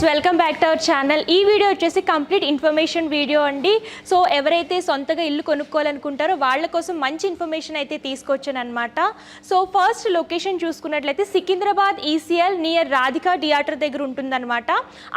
Welcome back to our channel. ఈ video వచ్చేసి complete information video అండి. సో ఎవరైతే సొంతగా ఇల్లు కొనుక్కోవాలనుకుంటారో వాళ్ళ కోసం మంచి ఇన్ఫర్మేషన్ అయితే తీసుకొచ్చాను అనమాట. సో ఫస్ట్ లొకేషన్ చూసుకున్నట్లయితే Secunderabad ECIL near Radhika theatre దగ్గర ఉంటుందన్నమాట.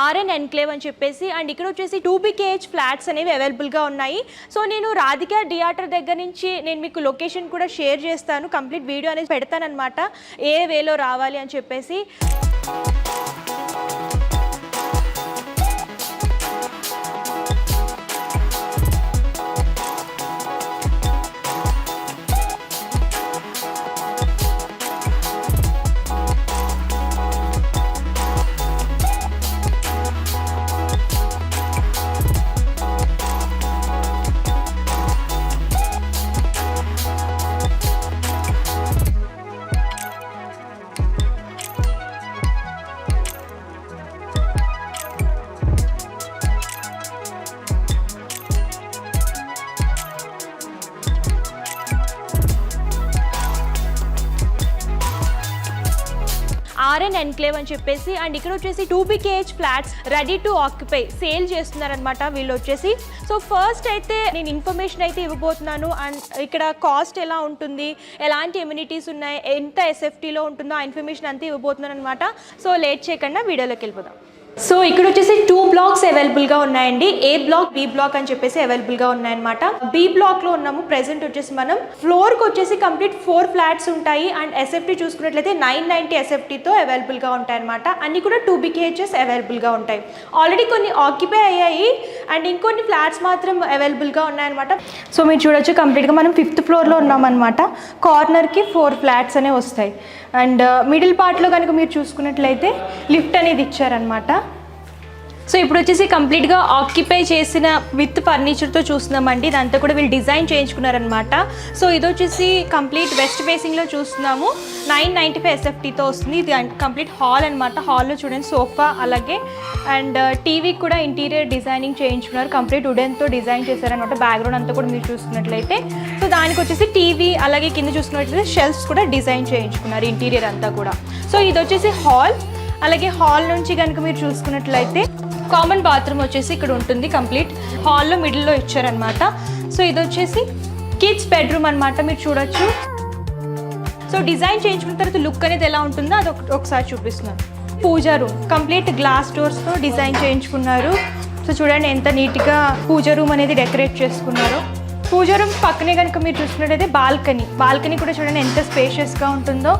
ఆర్ఎన్ ఎన్క్లేవ్ అని చెప్పేసి. అండ్ ఇక్కడ వచ్చేసి 2BKH ఫ్లాట్స్ అనేవి అవైలబుల్గా ఉన్నాయి. సో నేను రాధికా థియేటర్ దగ్గర నుంచి నేను మీకు లొకేషన్ కూడా షేర్ చేస్తాను. కంప్లీట్ వీడియో అనేది పెడతానమాట, ఏ వేలో రావాలి అని చెప్పేసి. ఆర్ఎన్ ఎన్క్లేవ్ అని చెప్పేసి. అండ్ ఇక్కడ వచ్చేసి 2BKH flats ready to occupy sale చేస్తున్నారనమాట వీళ్ళు వచ్చేసి. సో ఫస్ట్ అయితే నేను ఇన్ఫర్మేషన్ అయితే ఇవ్వబోతున్నాను. అండ్ ఇక్కడ కాస్ట్ ఎలా ఉంటుంది, ఎలాంటి ఎమ్యూనిటీస్ ఉన్నాయి, ఎంత ఎస్ఎఫ్టీలో ఉంటుందో ఆ ఇన్ఫర్మేషన్ అంతా ఇవ్వబోతున్నాను అనమాట. సో లేట్ చేయకుండా వీడియోలోకి వెళ్ళిపోదాం. సో ఇక్కడ వచ్చేసి 2 బ్లాక్స్ అవైలబుల్గా ఉన్నాయండి. ఏ బ్లాక్, బి బ్లాక్ అని చెప్పేసి అవైలబుల్గా ఉన్నాయన్నమాట. బి బ్లాక్లో ఉన్నాము ప్రెసెంట్ వచ్చేసి మనం. ఫ్లోర్కి వచ్చేసి కంప్లీట్ 4 ఫ్లాట్స్ ఉంటాయి. అండ్ ఎస్ఎఫ్టీ చూసుకున్నట్లయితే 990 ఎస్ఎఫ్టీతో అవైలబుల్గా ఉంటాయి అనమాట. అన్ని కూడా 2BKHs అవైలబుల్గా ఉంటాయి. ఆల్రెడీ కొన్ని ఆక్యుపై అయ్యాయి అండ్ ఇంకొన్ని ఫ్లాట్స్ మాత్రం అవైలబుల్గా ఉన్నాయన్నమాట. సో మీరు చూడొచ్చు కంప్లీట్గా మనం 5th ఫ్లోర్లో ఉన్నామన్నమాట. కార్నర్కి 4 ఫ్లాట్స్ అనేవి వస్తాయి. అండ్ మిడిల్ పార్ట్లో కనుక మీరు చూసుకున్నట్లయితే లిఫ్ట్ అనేది ఇచ్చారనమాట. సో ఇప్పుడు వచ్చేసి కంప్లీట్గా ఆక్యుపై చేసిన విత్ ఫర్నిచర్తో చూస్తున్నామండి. ఇదంతా కూడా వీళ్ళు డిజైన్ చేయించుకున్నారనమాట. సో ఇది వచ్చేసి కంప్లీట్ వెస్ట్ ఫేసింగ్లో చూస్తున్నాము. 995 ఎస్ఎఫ్టీతో వస్తుంది. ఇది కంప్లీట్ హాల్ అనమాట. హాల్లో చూడండి సోఫా, అలాగే అండ్ టీవీ కూడా ఇంటీరియర్ డిజైనింగ్ చేయించుకున్నారు. కంప్లీట్ వుడెన్తో డిజైన్ చేశారనమాట. బ్యాక్గ్రౌండ్ అంతా కూడా మీరు చూసుకున్నట్లయితే. సో దానికి వచ్చేసి టీవీ, అలాగే కింద చూసుకున్నట్లయితే షెల్ఫ్స్ కూడా డిజైన్ చేయించుకున్నారు ఇంటీరియర్ అంతా కూడా. సో ఇది వచ్చేసి హాల్. అలాగే హాల్ నుంచి కనుక మీరు చూసుకున్నట్లయితే కామన్ బాత్రూమ్ వచ్చేసి ఇక్కడ ఉంటుంది. కంప్లీట్ హాల్లో మిడిల్లో ఇచ్చారనమాట. సో ఇది వచ్చేసి కిడ్స్ బెడ్రూమ్ అనమాట. మీరు చూడొచ్చు. సో డిజైన్ చేయించుకున్న తర్వాత లుక్ అనేది ఎలా ఉంటుందో అది ఒకసారి చూపిస్తున్నాను. పూజా రూమ్ కంప్లీట్ గ్లాస్ డోర్స్తో డిజైన్ చేయించుకున్నారు. సో చూడండి ఎంత నీట్గా పూజా రూమ్ అనేది డెకరేట్ చేసుకున్నారు. పూజా రూమ్ పక్కనే కనుక మీరు చూసుకున్నట్టయితే బాల్కనీ కూడా చూడండి ఎంత స్పేషియస్గా ఉంటుందో.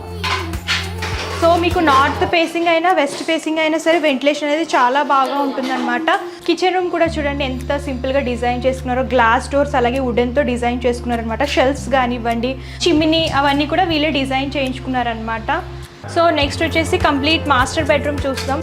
సో మీకు నార్త్ ఫేసింగ్ అయినా వెస్ట్ ఫేసింగ్ అయినా సరే వెంటిలేషన్ అనేది చాలా బాగా ఉంటుందన్నమాట. కిచెన్ రూమ్ కూడా చూడండి ఎంత సింపుల్గా డిజైన్ చేసుకున్నారో. గ్లాస్ డోర్స్ అలాగే వుడెన్తో డిజైన్ చేసుకున్నారనమాట. షెల్ఫ్స్ కానివ్వండి, చిమ్నీ అవన్నీ కూడా వీళ్ళే డిజైన్ చేయించుకున్నారనమాట. సో నెక్స్ట్ వచ్చేసి కంప్లీట్ మాస్టర్ బెడ్రూమ్ చూస్తాం.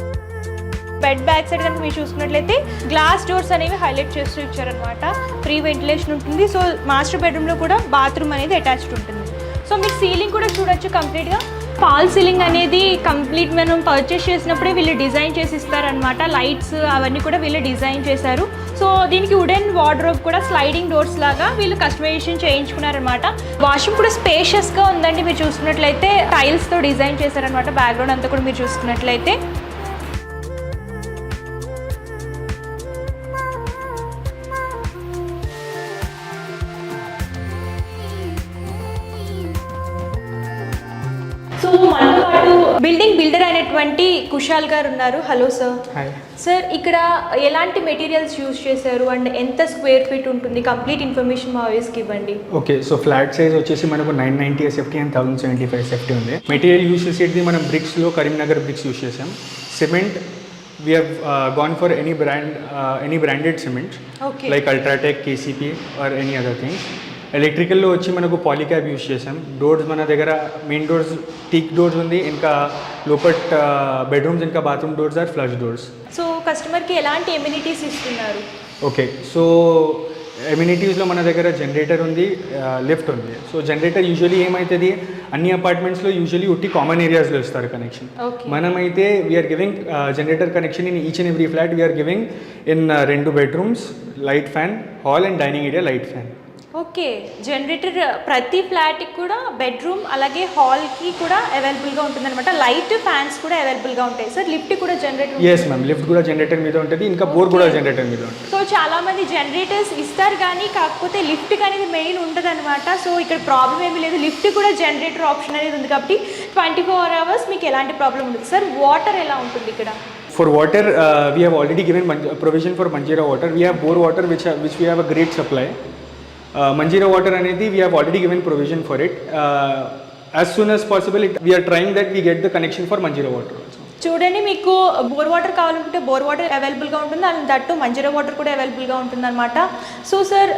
బెడ్ బ్యాక్ సైడ్ కనుక మీరు చూసుకున్నట్లయితే గ్లాస్ డోర్స్ అనేవి హైలైట్ చేస్తూ ఇచ్చారనమాట. ఫ్రీ వెంటిలేషన్ ఉంటుంది. సో మాస్టర్ బెడ్రూమ్లో కూడా బాత్రూమ్ అనేది అటాచ్డ్ ఉంటుంది. సో మీకు సీలింగ్ కూడా చూడొచ్చు కంప్లీట్గా. ఫాల్ సీలింగ్ అనేది కంప్లీట్ మనం పర్చేస్ చేసినప్పుడే వీళ్ళు డిజైన్ చేసి ఇస్తారనమాట. లైట్స్ అవన్నీ కూడా వీళ్ళు డిజైన్ చేశారు. సో దీనికి వుడెన్ వార్డ్రోబ్ కూడా స్లైడింగ్ డోర్స్ లాగా వీళ్ళు కస్టమైజేషన్ చేయించుకున్నారనమాట. వాష్రూమ్ కూడా స్పేషియస్గా ఉందండి. మీరు చూసుకున్నట్లయితే టైల్స్తో డిజైన్ చేశారనమాట. బ్యాక్గ్రౌండ్ అంతా కూడా మీరు చూసుకున్నట్లయితే. సో మనతో పాటు బిల్డింగ్ బిల్డర్ అయినటువంటి కుషాల్ గారు ఉన్నారు. Hello sir. సార్ ఇక్కడ ఎలాంటి మెటీరియల్స్ యూజ్ చేశారు అండ్ ఎంత స్క్వేర్ ఫీట్ ఉంటుంది, కంప్లీట్ ఇన్ఫర్మేషన్ మా వ్యూస్కి ఇవ్వండి. ఓకే, సో ఫ్లాట్ సైజ్ వచ్చేసి మనకు 990 ఎస్ఎఫ్టీ అండ్ 1075 ఎస్ఎఫ్టీ ఉంది. మెటీరియల్ యూజ్ చేసేది మనం బ్రిక్స్లో కరీంనగర్ బ్రిక్స్ యూజ్ చేసాం. Cement we have gone for any branded cement, okay, like Ultratech, KCP or any other things. ఎలక్ట్రికల్లో వచ్చి మనకు పాలిక్యాబ్ యూజ్ చేసాం. డోర్స్ మన దగ్గర మెయిన్ డోర్స్ టీక్ డోర్స్ ఉంది. ఇంకా లోపల బెడ్రూమ్స్ ఇంకా bathroom doors are flush doors. So కస్టమర్కి ఎలాంటి ఎమ్యూనిటీస్ ఇస్తున్నారు? ఓకే, సో ఎమ్యూనిటీస్లో మన దగ్గర జనరేటర్ ఉంది, లిఫ్ట్ ఉంది. సో జనరేటర్ యూజువలీ ఏమవుతుంది, అన్ని అపార్ట్మెంట్స్లో యూజువలీ ఉట్టి కామన్ ఏరియాస్లో ఇస్తారు కనెక్షన్. మనమైతే we are giving generator connection in each and every flat. We are giving in 2 bedrooms, light fan, hall and dining area light fan. Okay, generator ప్రతి ఫ్లాట్కి కూడా బెడ్రూమ్ అలాగే హాల్కి కూడా అవైలబుల్గా ఉంటుందన్నమాట. లైట్ ఫ్యాన్స్ కూడా అవైలబుల్గా ఉంటాయి సార్. లిఫ్ట్ కూడా జనరేటర్? ఎస్ మ్యామ్, లిఫ్ట్ కూడా జనరేటర్ మీద ఉంటుంది, ఇంకా బోర్ కూడా జనరేటర్ మీద ఉంటుంది. సో చాలామంది జనరేటర్స్ ఇస్తారు కానీ కాకపోతే లిఫ్ట్ అనేది మెయిన్ ఉంటుంది అనమాట. సో ఇక్కడ ప్రాబ్లం ఏమీ లేదు, లిఫ్ట్ కూడా జనరేటర్ ఆప్షన్ అనేది ఉంది కాబట్టి 24 hours మీకు ఎలాంటి ప్రాబ్లం ఉండదు సార్. వాటర్ ఎలా ఉంటుంది ఇక్కడ? For water, we have already given provision for Manjeera water. We have bore water which we have a great supply. Manjeera water anedi we have already given provision for it. As soon as possible, we are trying that we get the connection for Manjeera water also. చూడండి, మీకు bore water కావాలంటే bore water అవైలబుల్గా ఉంటుంది, and that Manjira water కూడా అవైలబుల్గా ఉంటుంది అనమాట. So sir,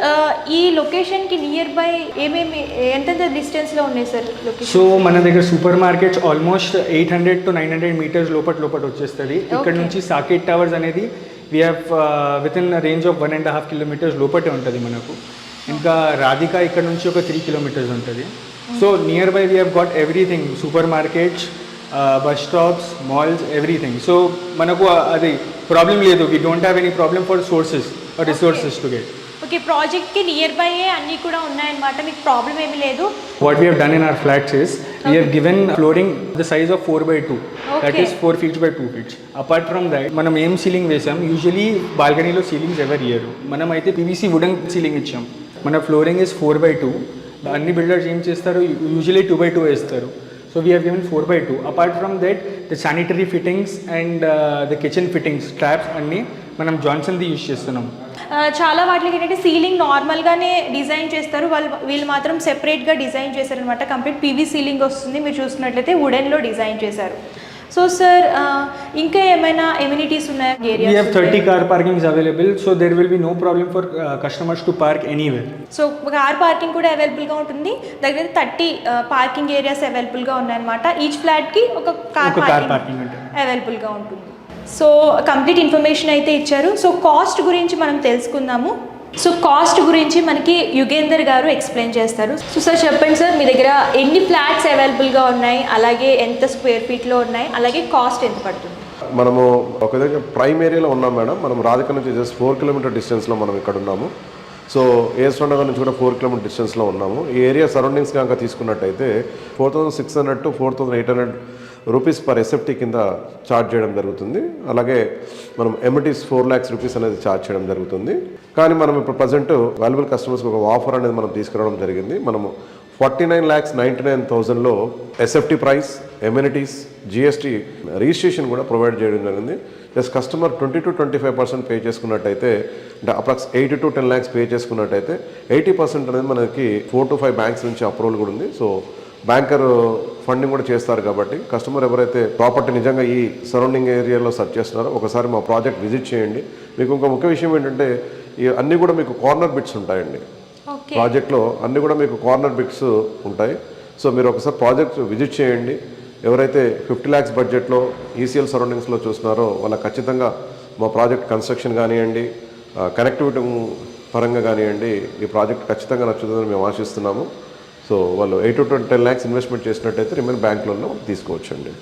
ఈ లొకేషన్కి నియర్ బై ఏమేమి ఎంతెంత డిస్టెన్స్లో ఉన్నాయి సార్ లొకేషన్? సో మన దగ్గర super markets almost 800 to 900 meters లోపల వచ్చేస్తుంది. ఇక్కడ నుంచి సాకేట్ టవర్స్ అనేది we have with in range of 1.5 kilometers లోపటే ఉంటుంది మనకు. ఇంకా రాధిక ఇక్కడ నుంచి ఒక 3 kilometers ఉంటుంది. So nearby we have got everything, supermarkets, bus stops, malls, everything. So మనకు అది ప్రాబ్లం లేదు. We don't have any problem for sources or resources to get. Okay, ప్రాజెక్ట్కి నియర్ బై అన్నీ కూడా ఉన్నాయన్నమాట, మీకు ప్రాబ్లం ఏమీ లేదు. What we have done in our flats is we have given flooring the size of 4x2. That is 4 feet by 2 feet. Apart from that, మనం ఏం ceiling వేసాం, యూజువలీ బాల్కనీలో సీలింగ్స్ ఎవరు ఇయర్, మనం అయితే పీవీసీ వుడెన్ సీలింగ్ ఇచ్చాం. మన flooring is 4x2. అన్ని బిల్డర్స్ ఏం చేస్తారు, యూజువలీ 2x2 వేస్తారు. So we have given 4x2. Apart from that, the sanitary fittings and the kitchen fittings, taps అన్నీ మనం జాన్సన్ది యూజ్ చేస్తున్నాం. చాలా వాటికి ఏంటంటే సీలింగ్ నార్మల్గానే డిజైన్ చేస్తారు, వీళ్ళు మాత్రం సెపరేట్గా డిజైన్ చేశారనమాట. కంప్లీట్ పీవీ సీలింగ్ వస్తుంది, మీరు చూస్తున్నట్లయితే వుడెన్లో డిజైన్ చేశారు. సో సార్, ఇంకా ఏమైనా ఎమ్యూనిటీస్ ఉన్నాయా area? We have 30 car parkings available, so there will be no problem for customers to park anywhere. So car parking కూడా అవైలబుల్గా ఉంటుంది. దగ్గర 30 పార్కింగ్ ఏరియాస్ అవైలబుల్గా ఉన్నాయన్నమాట. ఈచ్ ఫ్లాట్కి ఒక కార్ పార్కింగ్ అవైలబుల్గా ఉంటుంది. సో కంప్లీట్ ఇన్ఫర్మేషన్ అయితే ఇచ్చారు. సో కాస్ట్ గురించి మనం తెలుసుకుందాము. సో కాస్ట్ గురించి మనకి యుగేందర్ గారు ఎక్స్ప్లెయిన్ చేస్తారు. సో సార్ చెప్పండి సార్, మీ దగ్గర ఎన్ని ఫ్లాట్స్ అవైలబుల్గా ఉన్నాయి, అలాగే ఎంత స్క్వేర్ ఫీట్లో ఉన్నాయి, అలాగే కాస్ట్ ఎంత పడుతుంది? మనము ఒక దగ్గర ప్రైమ్ ఏరియాలో ఉన్నాం మేడం. మనం రాధిక నుంచి జస్ట్ 4 kilometer డిస్టెన్స్లో మనం ఇక్కడ ఉన్నాము. సో ఏస్టోనగర్ నుంచి కూడా 4 kilometer డిస్టెన్స్లో ఉన్నాము. ఈ ఏరియా సరౌండింగ్స్ కనుక తీసుకున్నట్టయితే 4600 to 4800 రూపీస్ పర్ ఎస్ఎఫ్టీ కింద ఛార్జ్ చేయడం జరుగుతుంది. అలాగే మనం ఎమ్యూనిటీస్ 4 lakhs రూపీస్ అనేది ఛార్జ్ చేయడం జరుగుతుంది. కానీ మనం ఇప్పుడు ప్రజెంట్ వాల్యుబుల్ కస్టమర్స్కి ఒక ఆఫర్ అనేది మనం తీసుకురావడం జరిగింది. మనము 49,99,000లో SFT price, amenities, GST, registration కూడా ప్రొవైడ్ చేయడం జరిగింది. జస్ట్ కస్టమర్ 20 to 25% పే చేసుకున్నట్టయితే, అంటే అప్రాక్స్ 8 to 10 lakhs పే చేసుకున్నట్టయితే 80% అనేది మనకి 4 to 5 బ్యాంక్స్ నుంచి అప్రూవల్ కూడా ఉంది. సో బ్యాంకర్ ఫండింగ్ కూడా చేస్తారు కాబట్టి కస్టమర్ ఎవరైతే ప్రాపర్టీ నిజంగా ఈ సరౌండింగ్ ఏరియాలో సెర్చ్ చేస్తున్నారో ఒకసారి మా ప్రాజెక్ట్ విజిట్ చేయండి. మీకు ఇంకో ముఖ్య విషయం ఏంటంటే, ఈ అన్నీ కూడా మీకు కార్నర్ బిట్స్ ఉంటాయండి. ప్రాజెక్ట్లో అన్నీ కూడా మీకు కార్నర్ బిట్స్ ఉంటాయి. సో మీరు ఒకసారి ప్రాజెక్ట్ విజిట్ చేయండి. ఎవరైతే 50 lakhs బడ్జెట్లో ఈసీఎల్ సరౌండింగ్స్లో చూస్తున్నారో వాళ్ళకి ఖచ్చితంగా మా ప్రాజెక్ట్ కన్స్ట్రక్షన్ కానివ్వండి, కనెక్టివిటీ పరంగా కానివ్వండి, ఈ ప్రాజెక్ట్ ఖచ్చితంగా నచ్చుతుందని మేము ఆశిస్తున్నాము. సో వాళ్ళు 8 to 10 lakhs ఇన్వెస్ట్మెంట్ చేసినట్టయితే రిమైన్ బ్యాంక్ లోన్లో తీసుకోవచ్చండి.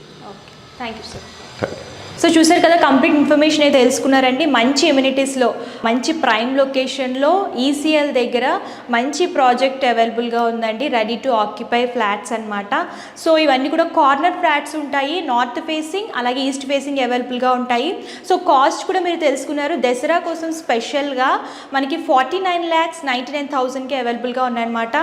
Thank you sir. Thank you. So చూసారు కదా, కంప్లీట్ ఇన్ఫర్మేషన్ అయితే తెలుసుకున్నారండి. మంచి ఎమ్యూనిటీస్లో, మంచి ప్రైమ్ లొకేషన్లో, ఈసీఎల్ దగ్గర మంచి ప్రాజెక్ట్ అవైలబుల్గా ఉందండి. రెడీ టు ఆక్యుపై ఫ్లాట్స్ అనమాట. సో ఇవన్నీ కూడా కార్నర్ ఫ్లాట్స్ ఉంటాయి, నార్త్ ఫేసింగ్ అలాగే ఈస్ట్ ఫేసింగ్ అవైలబుల్గా ఉంటాయి. సో కాస్ట్ కూడా మీరు తెలుసుకున్నారు. దసరా కోసం స్పెషల్గా మనకి 49,99,000కి అవైలబుల్గా ఉన్నాయన్నమాట.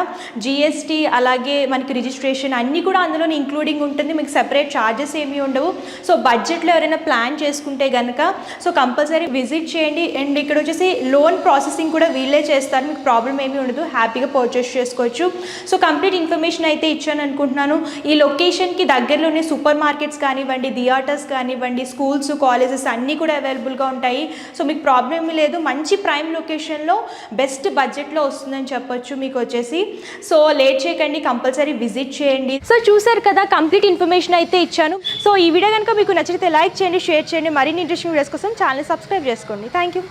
జిఎస్టీ అలాగే మనకి రిజిస్ట్రేషన్ అన్నీ కూడా అందులోనే ఇంక్లూడింగ్ ఉంటుంది. మీకు సెపరేట్ ఛార్జెస్ ఏమీ ఉండవు. సో బడ్జెట్లో ఎవరైనా ప్లాన్ చేసుకుంటే కనుక సో కంపల్సరీ విజిట్ చేయండి. అండ్ ఇక్కడ వచ్చేసి లోన్ ప్రాసెసింగ్ కూడా వీళ్ళే చేస్తారు, మీకు ప్రాబ్లం ఏమీ ఉండదు, హ్యాపీగా పర్చేస్ చేసుకోవచ్చు. సో కంప్లీట్ ఇన్ఫర్మేషన్ అయితే ఇచ్చాను అనుకుంటున్నాను. ఈ లొకేషన్కి దగ్గరలోనే సూపర్ మార్కెట్స్ కానివ్వండి, థియేటర్స్ కానివ్వండి, స్కూల్స్, కాలేజెస్ అన్నీ కూడా అవైలబుల్గా ఉంటాయి. సో మీకు ప్రాబ్లం ఏమీ లేదు. మంచి ప్రైమ్ లొకేషన్లో బెస్ట్ బడ్జెట్లో వస్తుందని చెప్పొచ్చు మీకు వచ్చేసి. సో లేట్ చేయకండి, కంపల్సరీ విజిట్ చేయండి. సో చూసారు కదా, కంప్లీట్ ఇన్ఫర్మేషన్ అయితే ఇచ్చాను. సో ఈ వీడియో కనుక మీకు నచ్చితే లైక్ చేయండి, షేర్ చేయండి. మరిన్ని ఇంట్రెస్టింగ్ వీడియోస్ కోసం ఛానల్ సబ్స్క్రైబ్ చేసుకోండి. Thank you.